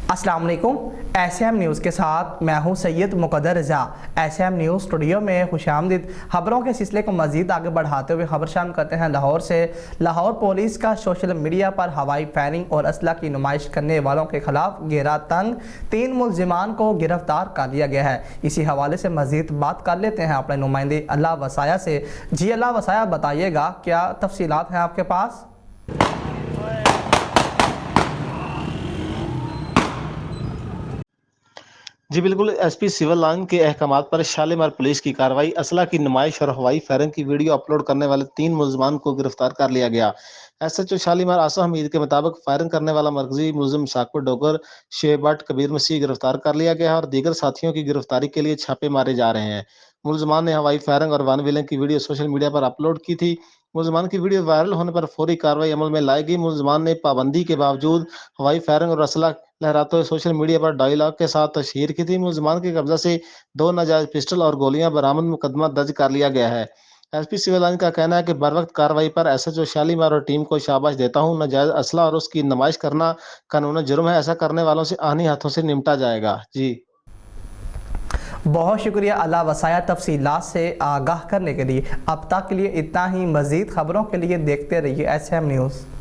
अस्सलाम वालेकुम। SM news के साथ मैं हूं सैयद मुक़द्दर रज़ा। एसएम न्यूज़ स्टूडियो में खुशामदीद। खबरों के सिलसिले को मज़ीद आगे बढ़ाते हुए खबर शामिल करते हैं लाहौर से। लाहौर पुलिस का सोशल मीडिया पर हवाई फायरिंग और असला की नुमाइश करने वालों के खिलाफ घेरा तंग, 3 मुलजिमान को गिरफ्तार कर लिया गया है। इसी हवाले से मज़ीद बात कर लेते हैं अपने नुमाइंदे अल्लाह वसाया से। जी अल्लाह वसाया, बताइएगा क्या तफसीलात हैं आपके पास? जी बिल्कुल, एसपी सिविल लाइन के अहकामात पर शालीमार पुलिस की कार्रवाई। असला की नुमाइश और हवाई फायरिंग की वीडियो अपलोड करने वाले 3 मुलजमान को गिरफ्तार कर लिया गया। एसएचओ शालीमार आसिफ हमीद के मुताबिक फायरिंग करने वाला मरकजी मुलजिम साकिब डोगर, शेख भट्ट, कबीर मसीह गिरफ्तार कर लिया गया है और दीगर साथियों की गिरफ्तारी के लिए छापे मारे जा रहे हैं। मुलजमान ने हवाई फायरिंग और वन व्हीलिंग की वीडियो सोशल मीडिया पर अपलोड की थी। मुलजमान की वीडियो वायरल होने पर फौरी कार्रवाई अमल में लाई गई। मुलजमान ने पाबंदी के बावजूद हवाई फायरिंग और असला लहराते हुए सोशल मीडिया पर डायलॉग के साथ तशहीर की थी। मुलजमान के कब्जा से 2 नाजायज पिस्टल और गोलियां बरामद, मुकदमा दर्ज कर लिया गया है। एसपी सिविल लाइन का कहना है कि बरवक्त कार्रवाई पर एसएचओ शालीमार और टीम को शाबाश देता हूं। नाजायज असला और उसकी नुमाइश करना कानूनन जुर्म है। ऐसा करने वालों से आनी हाथों से निपटा जाएगा। जी बहुत शुक्रिया अल्लाह वसाया तफसीलात से आगाह करने के लिए। अब तक के लिए इतना ही। मज़ीद खबरों के लिए देखते रहिए एसएम न्यूज़।